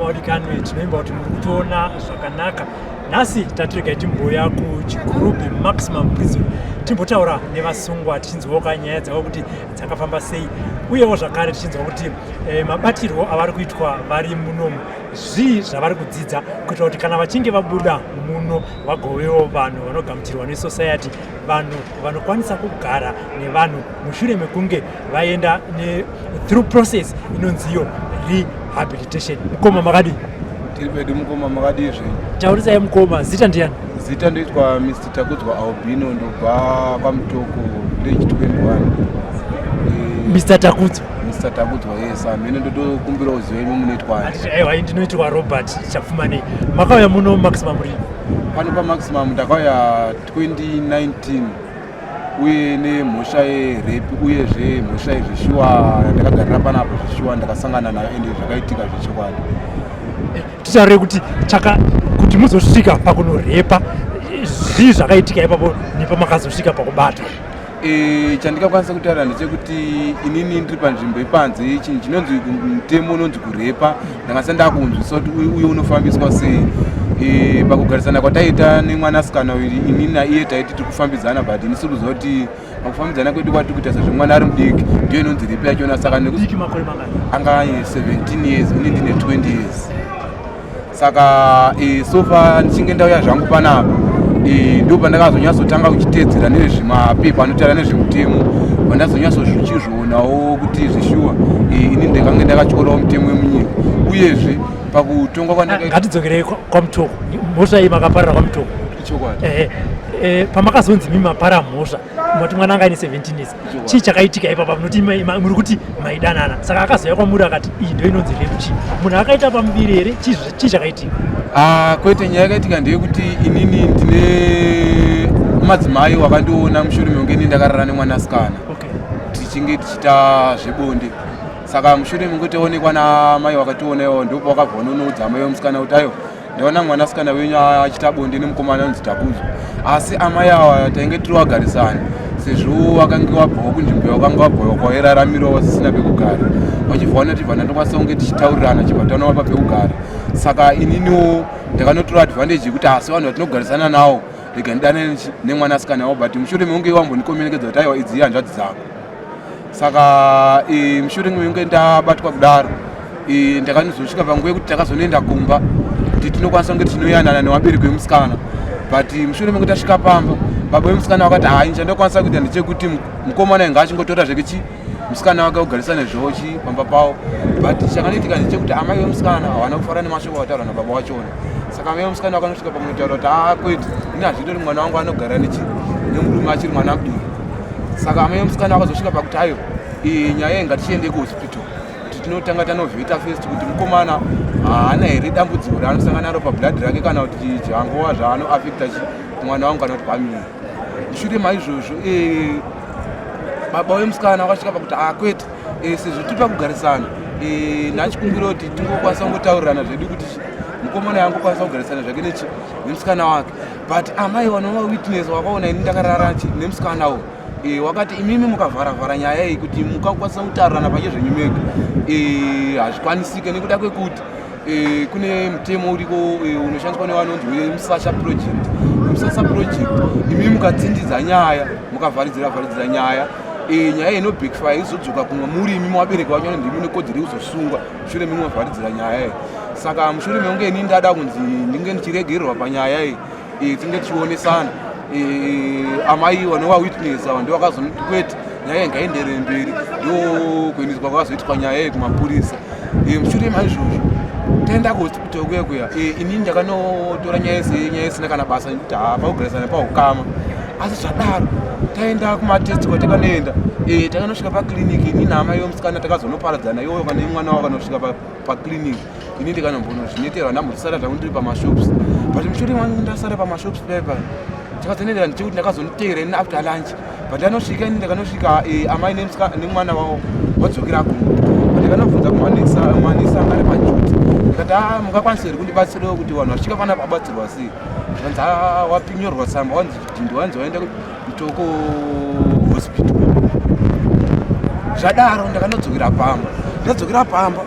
wadikanwe tinoimba kuti muri kutoona zvakanaka. Nhasi tatirega timboya kuchigroup maximum prison timbotaura nevasungwa tichinzwawo nyaya dzavo kuti dzakafamba sei, uyewo zvakare tichinzwa kuti mabatirwo avari kuitwa vari munomu zvii zvavari kudzidza kuitira kuti kana vachinge vabuda muno vagovewo vanhu vanogamuchirwa nesociety, vanhu vanokwanisa kugara nevanhu mushure mekunge vaenda through process inonziyo rehabilitation. Mukoma makadi tiripedu mukoma makadizve taurisai mukoma, zita ndiani? Zita ndoitwa Mr. Takudzwa Albino, ndobva kwaMutoko village 21. Mr. Takudzwa yes, amene ndotokumbira uzive imi munoitwa. Aiwa, ndinoitwa Robert Chapfumanei. Makauya muno maximum rini? Pano paMaximum ndakauya 2019 uye nemhosva yerepi uyezve mhosva yezvishuwa ndakagarira panapo zvishuwa ndakasangana nayo ende zvakaitika zvechokwadi. Titaure kuti muzosvika pakunorepa zvii zvakaitika ipapo nepamakazosvika pakubata. Chandingakwanisa kutaura ndechekuti inini ndiri panzvimbo yepanze chinhu chinonzi mutemo unonzi kurepa ndangasa ndakunzwiswa kuti uye unofambiswa sei. Pakugarisana kwataita nemwanasikana uyu inini naiye taiti tiri kufambidzana, but ini siri kuziva kuti pakufambidzana kwedu kwatiri kuita sezvemwana ari mudiki ndiyo inonzi repa yachona. Saka Diki makore mangani? anga 17 years, ini ndine 20 years. Saka so far ndichinge ndauya zvangu panapa ndo pandakazonyatsotanga kuchiteedzera nezvimapepa anotaura nezvemutemo, pandazonyatsochizvionawo kuti zvishuwa ini ndikange ndakatyorawo mutemo wemunyika. Uyezve pakutongwa kwandakaita, ngatidzokerei kwaMutoko, mhosva iyi makaparira kwaMutoko. ichokwadi Pamakazonzi mimapara mhosva mati mwana anga ane 17 years, chii chakaitika ipapa? Munoti muri kuti maidanana, saka akazouya kwamuri akati iyi ndo inonzi repuchi, munhu akaita pamuviri here? Chii chakaitika? Kwete, nyaya yakaitika ndeyekuti inini ndine madzimai wakandiona mushure mekunge ini ndakarara nemwanasikana tichinge tichiita zvebonde. Saka mushure mekunge taonekwa namai wakationa iwo ndipo wakabva unoudza amai vemusikana kuti aiwa ndaona mwanasikana wenyu achiita bonde nemukomana unonzi Takudzwa. Asi amai ava tainge tiri wagarisana sezvo wakange wabvawo kunzvimbo yakanga wabva kwairaramirawo wasisina pekugara, wachibva wanatibva ndandokwanisa kunge tichitaurirana chibva taonapa pekugara. Saka ininiwo ndakanotora advantage yekuti asi vanhu vatinogarisana nawo rega ndidane nemwanasikana wavo, but mushure mekunge wambondikomenekedza kuti aiwa idzi hanzvadzi dzangu. Saka mushure mekunge ndabatwa kudaro ndakanozosvika panguva yekuti takazonoenda kumba kuti tinokwanisa kunge tinoyanana nevabereki vemusikana, but mushure mekunge tasvika pamba baba vemusikana vakati hai chandokwanisa kuita ndechekuti mukomana ainge achingotora zveke musikana wake kugarisana zvochi pamba pavo, but chakanoitika ndechekuti amai vemusikana havana kufara nemashoko avataura nababa wachona. Saka amai vemusikana vakanosvika pamunotaura kuti kwete ini hazvitori mwana wangu anogara nemurume achiri mwana mudiki. Saka amai vemusikana vakazosvika pakuti aiwa nyaya ngatichiende kuhospital kuti tinotanga tanovheta first kuti mukomana haana here dambudziko raanosangana naro pablood rake kana kuti changova zvaanoafecta mwana wangu kana kuti family. Mushure maizvozvo baba vemusikana vakasvika pakuti kwete sezvo tiri pakugarisana nachikumbiro kuti tingokwanisa kungotaurirana zvedu kuti mukomana yangu kwanisa kugarisana zvake nemusikana wake, but amai vanova witness wakaona ini ndakarara nemusikanawo wakati imimi mukavharavhara nyaya iyi kuti mukakwanisa kutaurirana panye zvenyu mega hazvikwanisike nekuda kwekuti kune mutemo uriko unoshandiswa nevanonzi wemusasha project. Musasha project imimi mukatsindidza nyaya mukavharidzira nyaya nyaya inobackfire izodzoka kumwe muri imimi wabereki wacho ndimi nekodzero yekuzosungwa mushure mimi mavharidzira nyaya iyi. Saka mushure mekunge ini ndada kunzi ndinge ndichiregererwa panyaya iyi tinge tichionesana, amai vanova witness ava ndo vakazonoti kwete nyaya ngaendere mberi, ndo kuendeswa kwakazoitwa nyaya iyi kumapurisa. Mushure maizvozvo taenda kuhospital kuya inini ndakanotora nyaya isina kana basa nekuti pakugarisana paukama. Asi zvadaro taenda kumatest kwatakanoenda takanosvika pakliniki ini naamai vemusikana takazonoparadzana iwo kana imwana wavo kanosvika pakliniki ini ndikanombonozvineterwa ndambosara zvangu ndiri pamashops, but mushure mangu ndasara pamashops pepa takazonendera ndichekuti ndakazonotevera ini after lunch, but ndanosvika ini ndakanosvika amai nemwana wavo vadzokera kumba. Ndikanovhunza kumanisa anga ari pajuti ndikati mungakwanisa here kundibatsirawo kuti vanhu vasvika panapa abatsirwa sei. Zvanzi wapinyorwa tsamba wanzi kuti ndiwanzi waenda Mutoko hospital. Zvadaro ndakanodzokera pamba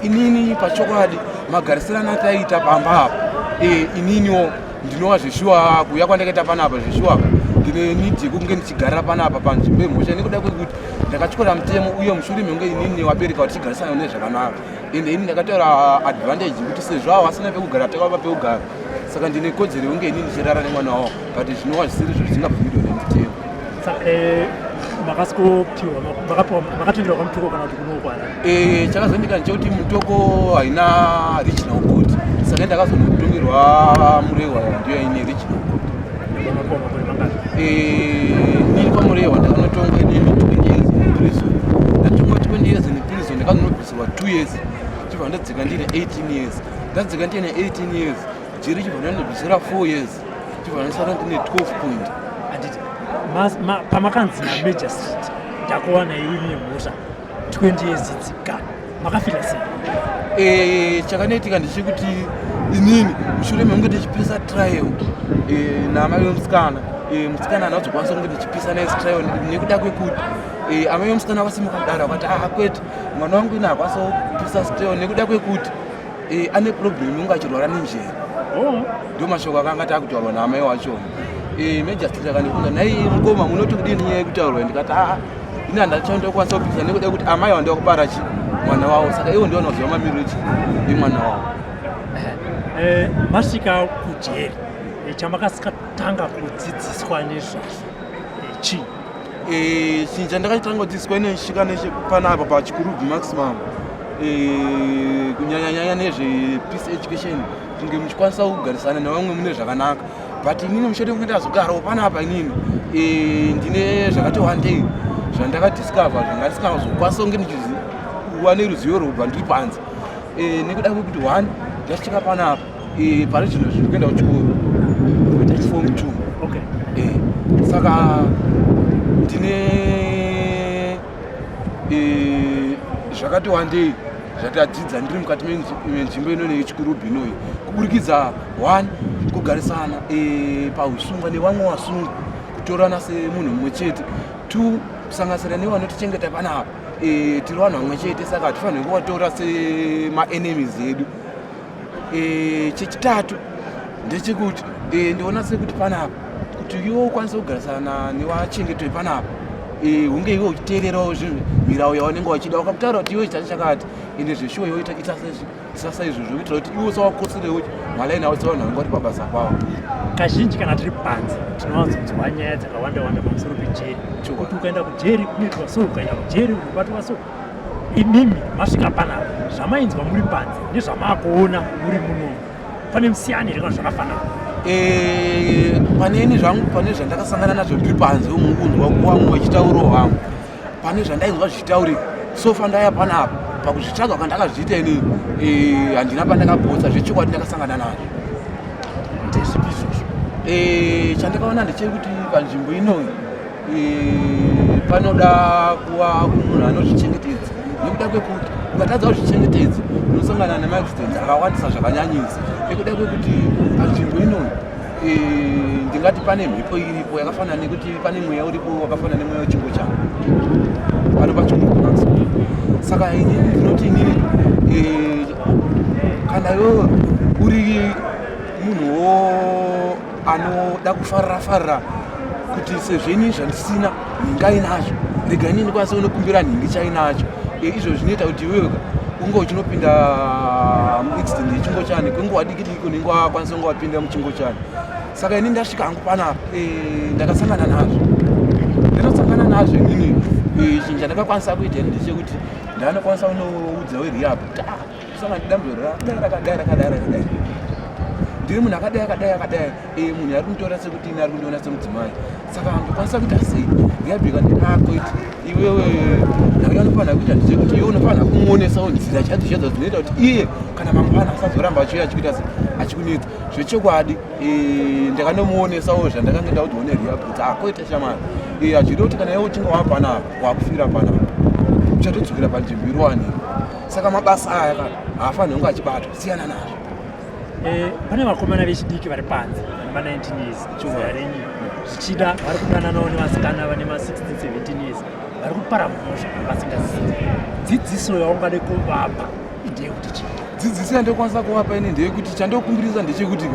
inini pachokwadi magarisirano ataita pamba ininiwo ndinova zveshuwa kuuya kwandakaita panapa zveshuwa ndine nidhi yekunge ndichigara panapa panzvimbo yemhosva nekuda kwekuti ndakatyora mutemo uye mushure mekunge inini wabereka kuti tigarisana nezvakanaka ende ini ndakataura advantage kuti sezvo avo vasina pekugara takapa pekugara saka ndine kodzero yekunge inini ndichirara nemwana wavo but zvinova zvisiri zvo zvingabvumirwa nemutemo. makatongerwa kwamutoko kana kuti kunokwana chakazondika ndechekuti mutoko haina regional court saka ndakazonotongerwa murehwa ndiyo ine regional court. Nini kwamurehwa ndakanotonga ine 20 years in prison. Ndatonga 20 years in prison ndakazonobvisirwa 2 years chibva ndadzika ndine 18 years. Ndadzika ndine 18 years jeri chibva ndandobvisira 4 years chibva ndasara ndine 12 point. pamakanzi major street ndakuwana ine mhosva 20 years dzika makafira sei? Chakanoitika ndechekuti inini mushure mekunge ndichipisa trial naamai vemusikana musikana hanazokwanisa kunge ndichipisa naye trial nekuda kwekuti amai vemusikana vakasimuka kudaro vakati kwete mwana wangu ina hakwanisa kupisa trial nekuda kwekuti ane problem unge achirwara nenjere. Ndio mashoko akanga taakutaurwa naamai wachona. Major street akandifunza nai mukoma munoti kudini nyaya yekutaurwa ndikati ina handachandokwanisa kupisa nekuda kuti amai wandava kubara mwana wavo saka ivo ndio vanoziva mamiriro emwana wavo. Masvika kujeri chamakatanga kudzidziswa nezvazvo chii? Chinhu chandakatanga kudzidziswa inosvika nechepanapa pachikurubhi maximum kunyanyanyanya nezvepeace education kunge muchikwanisa kugarisana nevamwe mune zvakanaka but inini mushure mekunge ndazogarawo panapa inini ndine zvakati wandei zvandakadiscover zvandisingazokwanisa kunge ndichiziva neruzivo rwobva ndiri panze nekuda kwekuti 1 ndasvika panapa pane zvinhu zviri kuenda kuchikoro form 2 saka ndine zvakati wandei zvatadzidza ndiri mukati menzvimbo ino neyechikurubi inoyi kuburikidza 1 kugarisana pausungwa nevamwe vasungu kutorana semunhu mumwe chete 2 kusanganisira nevanotichengeta panapa tiri vanhu vamwe chete saka hatifaniri kuvatora semaenemies edu. Chechitatu ndechekuti ndiona sekuti panapa kuti iwe ukwanise kugarisana nevachengetwe panapa hunge iwe uchiteererawo zvinhu mirau yavanenge vachida wakataura kuti iwe chitati chakati ende zveshuwa iwe ita saizvozvo kuitira kuti iwe sawakotsirewo malaini avo sevanhu vanenge vari pabasa pavo. Kazhinji kana tiri panze tinowanzonzwa nyaya dzakawanda pamusoro pejeri kuti ukaenda kujeri kunoitwa so ukaenda kujeri unobatwa so. Imimi masvika panapa zvamainzwa muri panze nezvamakuona muri muno pane musiyani here kana zvakafanana? Pane ini zvangu pane zvandakasangana nazvo ndiri panze umungunzwa kwangu vachitaurawo hangu pane zvandainzwa zvichitaurika sofa ndaya panapa pakuzvitsvaga kwandakazviita inini handina pandakabhotsa zvechokwadi ndakasangana nazvo. Ndezvipi izvozvo? Chandakaona ndechekuti panzvimbo inoyi panoda kuva munhu anozvichengetedza nekuda kwekuti ukatadza kuzvichengetedza unosangana nemaaccidents akawandisa zvakanyanyisa nekuda kwekuti panzvimbo inoyi ndingati pane mhepo iripo yakafanana nekuti pane mweya uripo wakafanana nemweya wechingo changu pano pachikuru saka inini ndinoti inini kana iwewe uri munhuwo anoda kufarira kuti sezvo inini zvandisina nhinga inazvo rega inini ndikwanisa kunokumbira nhingi chainacho izvo zvinoita kuti iwewe unge uchinopinda muaccident yechingo chane kwenguva diki diki unenge wakwanisa kunge wapinda muchingo chane saka inini ndasvika hangu panapa ndakasangana nazvo ndinosangana nazvo inini chinhu chandakakwanisa kuita ndechekuti ndanokwanisa kunoudza werehab kuti kusangana nedambudziko rakadai ndiri munhu akadai munhu ari kunditora sekuti ini ari kundiona semudzimai saka ndokwanisa kuita sei rehab ikandinako iti iwewe nawe anofanira kuita ndechekuti iwe unofanira kumuonesawo nzira chadzo chadzo dzinoita kuti iye kana mangwana asazoramba achiuya achikuita achikunetsa zvechokwadi ndakanomuonesawo zvandakange ndaudzwa nerehab kuti akoita shamari achida kuti kana iwe uchinge wapanapa wakufira panapa uchatodzokera panzvimbo irowani saka mabasa aya kana haafaniri kunge achibatwa siyana nazvo. Pane vakomana vechidiki vari panze vane 19 years chovarenyi zvichida vari kudananawo nevasikana vane ma 16 17 years vari kupara mhosva vasingazivi dzidziso yaungade kuvapa ndeyekuti chii? dzidzisi yandokwanisa kuvapa ine ndeyekuti chandokumbirisa ndechekuti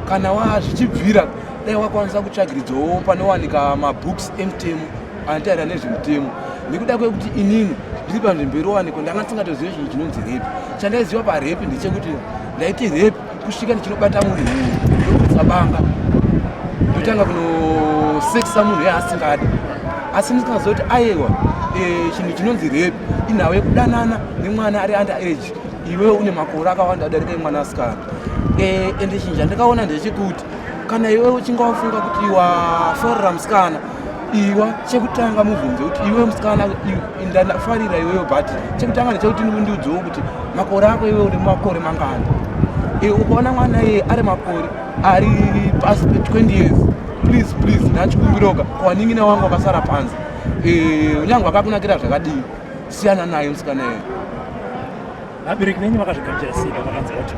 kana wazvichibvira dai wakwanisa kutsvagiridzawo panowanika mabooks emutemo anotaira nezvemutemo nekuda kwekuti inini ndiri panzvimbo irowaniko ndanga ndisingatoziva chinhu chinonzi repi. Chandaiziva parepi ndechekuti ndaiti repi kusvika ndichinobata munhu ndokutsa ndotanga kunosekisa munhu yaasingadi, asi ndisingaziva kuti aiwa chinhu chinonzi repi inhau yekudanana nemwana ari under age, iwe une makore akawanda adarika emwana asikana. Ende chinhu chandikaona ndechekuti kana iwe uchinga wafunga kuti waforera musikana, iwa chekutanga mubvunze kuti iwe musikana ndafarira iweyo, but chekutanga ndechekuti ndiudzewo kuti makore ako iwe uri makore mangani. Ukaona mwana ari makore ari pasi pe 20 years, please ndachikumbirauka kwanin'ina wangu wakasara panze, unyange wakakunakira zvakadii, siyana naye musikana iye. Vabereki venyu vakazvigamuchira sei pavakanzi kuti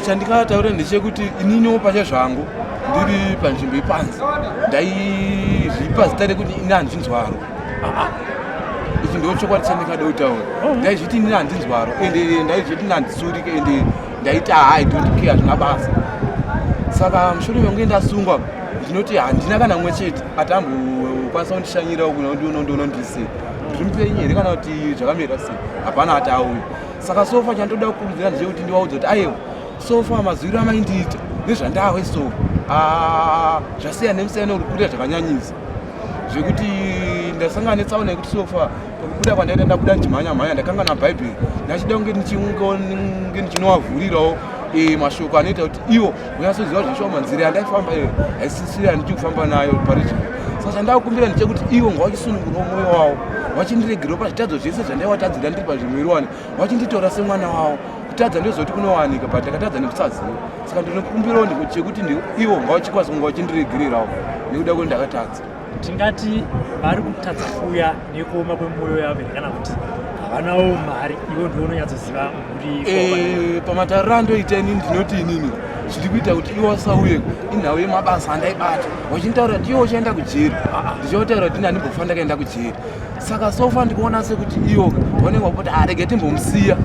chandikataura ndechekuti ininiwo pacha zvangu ndiri panzvimbo yepanze ndaizvipa zita rekuti ini handinzwaro. Ichi ndo chokwadi chandikada kutaura. Ndaizviti ini handinzwaro ende ndaizviti handitsurike ende ndaiti I don't care zvina basa. Saka mushure mekunge ndasungwa ndinoti handina kana mumwe chete atambokwanisa kundishanyirawo kunondondise ndirimupenyu here kana kuti zvakamira sei, hapana atauya. Saka sofa chandoda kukurudzira ndechekuti ndivaudza kuti aiwa sofa mazwiro amaindiita nezvandawe so zvasiyana nemusiyana uri kuita zvakanyanyisa zvekuti ndasangana netsaona yekuti sofa kubuda kwandaita ndabuda ndimhanya ndakanga nabhaibheri ndachida kunge ndichinovavhurirawo mashoko anoita kuti iwo unyasoziva zveshoma nzira yandaifamba iyo haisisira ndichikufamba nayo pariji. Saka chandakumbira ndechekuti iwo ngavachisunungurawo mwoyo wavo, vachindiregerawo pazvitadzo zvese zvandaivatadzira ndiri pazvimwirwane, vachinditora semwana wavo. Kutadza ndozoti kunowanika but ndakatadza nekusaziva. Saka ndinokumbirawo chekuti iwo ngavachikwanisa kunge vachindiregererawo nekuda kwekuti ndakatadza. Tingati vari kutadza kuuya nekuoma kwemwoyo yavo kana kuti havanawo mari, ivo ndiwo unonyatsoziva muri pamatariro andoita inini ndinoti inini zviri kuita kuti iwo asauye inhau yemabasa andaibata wachintaura kuti iwo uchaenda kujeri, ndichotaura kuti ndandimbofa ndakaenda kujeri. Saka sofa ndikuona sekuti iwo vanenge vapoti rege timbomusiya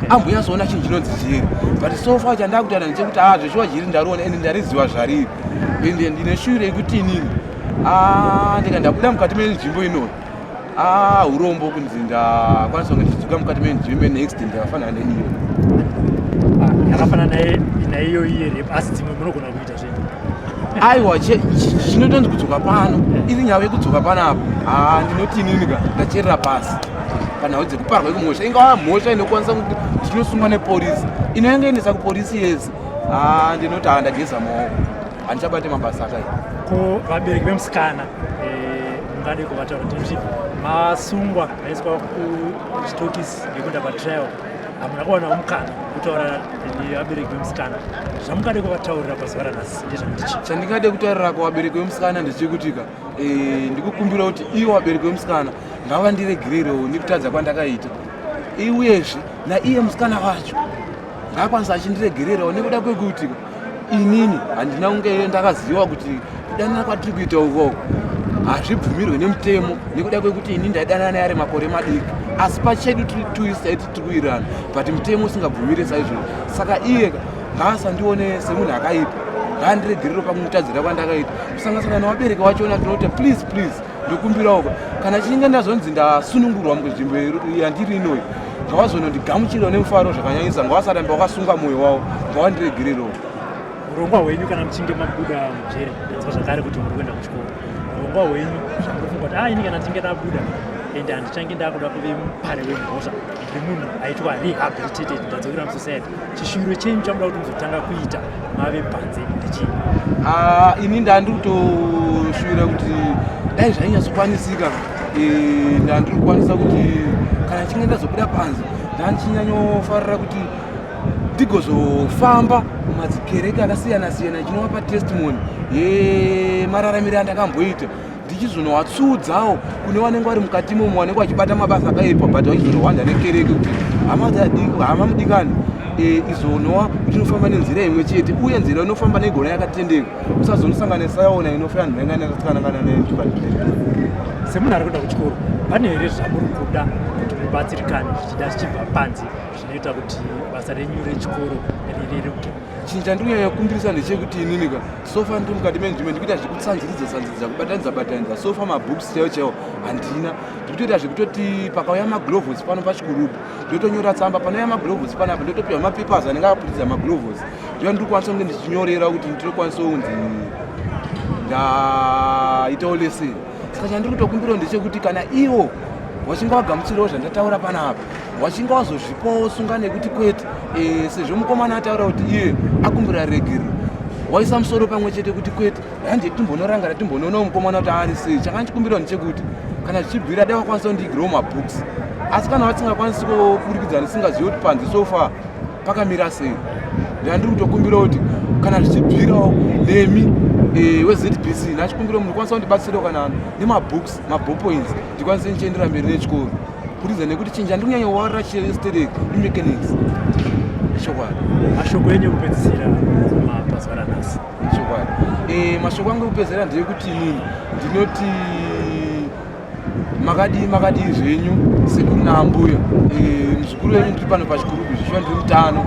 ambonyazoona chinhu chinonzi jeri, but sofa chandakutaura ndechekuti zveshuwa jeri ndariona ende ndariziva zvariri ende ndine shure yekuti inini ndabuda mukati menzvimbo inoyi urombo kunzi ndakwanisa kunge ndichidzoka mukati menzvimbo next ndakafanana neiyo yakafanana naiyo iye repu, asi dzimwe munogona kuita zvinhu. Aiwa zvinotonzi kudzoka pano iri nyaya yekudzoka panapo ndinoti ininika ndacherera pasi panhau dzekuparwa kumhosva, ingava mhosva inokwanisa kuti ndichinosungwa nepolisi inoengeendesa kupolisi yese, ndinoti ndageza maoko handichabate mabasa akaita. Ko vabereki vemusikana mungade kuvataura kuti masungwa maiswa kuchitokisi ngekunda patrial, hamuna kuwanawo mukana kutaura nevabereki vemusikana, zvamungade kuvataurira pazuva ranhasi ndezvakuti chandingade kutaurira kuvabereki vemusikana ndechekutika ndikukumbira kuti ivo vabereki vemusikana ngavandiregererewo nekutadza kwandakaita, uyezve naiye musikana wacho ngaakwanisa achindiregererawo nekuda kwekuti inini handina kunge ndakaziva kuti kudanana kwatiri kuita ukoko hazvibvumirwe nemutemo nekuda kwekuti ini ndaidanana naye ari makore madiki, asi pachedu tiri kuirana but mutemo usingabvumiri saizvozvo. Saka iye ngaasandione semunhu akaipa, ngaandiregerero pakumutadzira kwandakaita kusanganisana navabereki vachona. Ndinoti please ndokumbirawo kana chinge ndazonzi ndasunungurwa munzvimbo yandiri inoyi ngavazonondigamuchirawo nemufaro zvakanyanyisa, ngavasarambe vakasunga mwoyo wavo, ngavandiregererowo. Urongwa hwenyu kana muchinge mabuda mujeri, ndinzwa zvakare kuti muri kuenda kuchikoro, urongwa hwenyu zvamunofunga kuti ini kana ndichinge ndabuda ende handichange ndakuda kuve mupare wemhosva nemunhu aitwa rehabilitated ndadzokera musociety, chishuwiro chenyu chamuda kuti muzotanga kuita mave panze ndechii? Ini ndandiri kutoshuwira kuti dai zvainyatsokwanisikika ndandiri kukwanisa kuti kana chinge ndazobuda panze ndandichinyatsofarira kuti ndigozofamba mumadzikereke akasiyana-siyana chinovapa testimony yemararamiro andakamboita, ndichizonovatsudzawo kune vanenge vari mukati momo vanenge vachibata mabasa akaipa but vachizonohwanda nekereke kuti hama mudikani izonowa tinofamba nenzira imwe chete, uye nzira inofamba negona yakatendeka, usazonosanganisaona inofana nhanga nakakanangana nayo chipachitendeka. Semunhu ari kuenda kuchikoro pane here zvamuri kuda kuti rubatsirikane zvichida zvichibva panze zvinoita kuti basa renyu rechikoro rireruke. Chinhu chandinonyanya kukumbirisa ndechekuti ininika sofa ndiri mukati menzvimbo ndikuita zvekutsanziridza kubatanidza sofa mabooks chaiwo handina. Ndikutoita zvekutoti pakauya maglovhos pano pachikurubu ndotonyora tsamba, panouya maglovhos panapa ndotopiwa mapapers anenge akaputidza maglovhos, ndiyo ndiri kukwanisa kunge ndichinyorera kuti ndinokwanisa kunzi ndaitawo leseni. Saka chandiri kutokumbirawo ndechekuti kana iwo wachinga wagamuchirawo zvandataura panapa, wachinga wazozvipawo sunga nekuti kwete sezvo mukomana ataura kuti iye akumbira regero, waisa musoro pamwe chete kuti kwete handi timbonorangana timbonoonawo mukomana kuti ari sei. Changa ndichikumbirawo ndechekuti kana zvichibvira dai wakwanisa kundigirawo mabooks, asi kana vasingakwanisi kupurikidza ndisingazivi kuti panze sofa pakamira sei, ndandiri kutokumbirawo kuti kana zvichibvirawo nemi weZBC nachikumbirawo munokwanisa kundibatsirawo kana nemabooks maballpoints ndikwanise ndichiendera mberi nechikoro kuridza nekuti chinja ndikunyanya kuwarira yesterday imechanics. Chokwadi mashoko enyu kupedzisira mapazuva ranhasi. Chokwadi mashoko angu ekupedzisira ndeyekuti inini ndinoti makadi zvenyu sekuru naambuya muzukuru wenyu ndiri pano pachikurubu zvishuwa ndiri mutano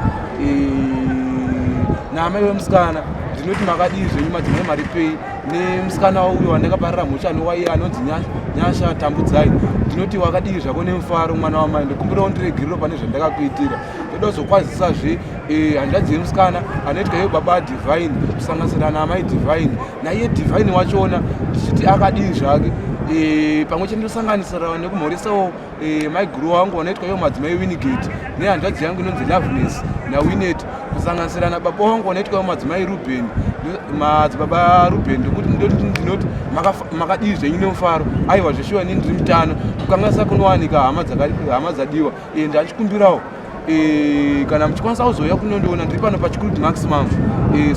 naamai wemusikana ndinoti makadi zvenyu madzimai maripei nemusikana uyo wandakaparira mhosva anowaiye anonzi Nyasha Tambudzai, ndinoti wakadii zvako nemufaro mwana wamai, ndikumbirawo ndiregerero pane zvandakakuitira. Ndoda kuzokwazisazve hanzvadzi yemusikana anoitwa iye baba Divine kusanganisira naamai Divine naiye Divine wachona ndichiti akadii zvake pamwe chete ndosanganisira nekumhorisawo maiguru wangu wanoitwa iye madzimai Winigate nehanzvadzi yangu inonzi Loveness naWinet kusanganisira nababa wangu wanoitwa iye madzimai Ruben madzibaba Ruben, ndokuti ndinoti makadii zvenyu nemufaro. Aiwa zveshuwa nini ndiri mutano kukanganisa kunowanika hama dzadiwa. Ndachikumbirawo kana muchikwanisa kuzoya kunondiona ndiri pano pachikuru maximum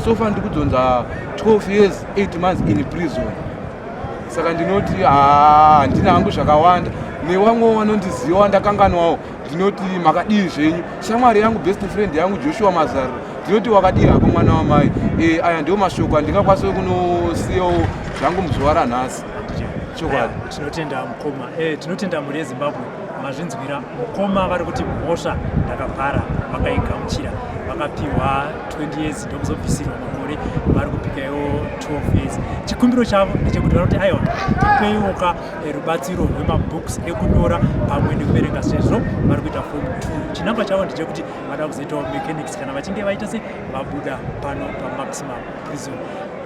sofa ndiri kudzonza 12 years 8 months in prison. Saka ndinoti handina hangu zvakawanda, newamwe wanondiziva wandakanganwawo ndinoti makadii zvenyu. Shamwari yangu best friend yangu Joshua Mazaro ndinoti wakadii hako mwana wamai. Aya ndiwo mashoko andingakwanisa kunosiyawo zvangu muzuva ranhasi. Chokwadi tinotenda mukoma tinotenda mhuri yeZimbabwe mazvinzwira mukoma vari kuti mhosva ndakabhara vakaigamuchira vakapiwa 20 years ndokuzobvisirwa makore vari kupikawo 12 years. Chikumbiro chavo ndechekuti vanoti aiwa tipeiwoka rubatsiro rwemabooks ekunyora pamwe nekuverenga sezvo vari kuita form 2. Chinangwa chavo ndechekuti vada kuzoitawo mechanics kana vachinge vaita se vabuda pano pamaximum prison.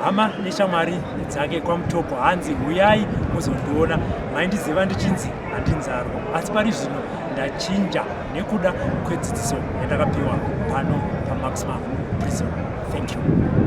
Hama neshamwari dzake kwamutoko hanzi huyai muzondiona, maindiziva ndichinzi handinzarwa, asi pari zvino ndachinja nekuda kwedzidziso yandakapiwa pano pamaximum prison. Thank you.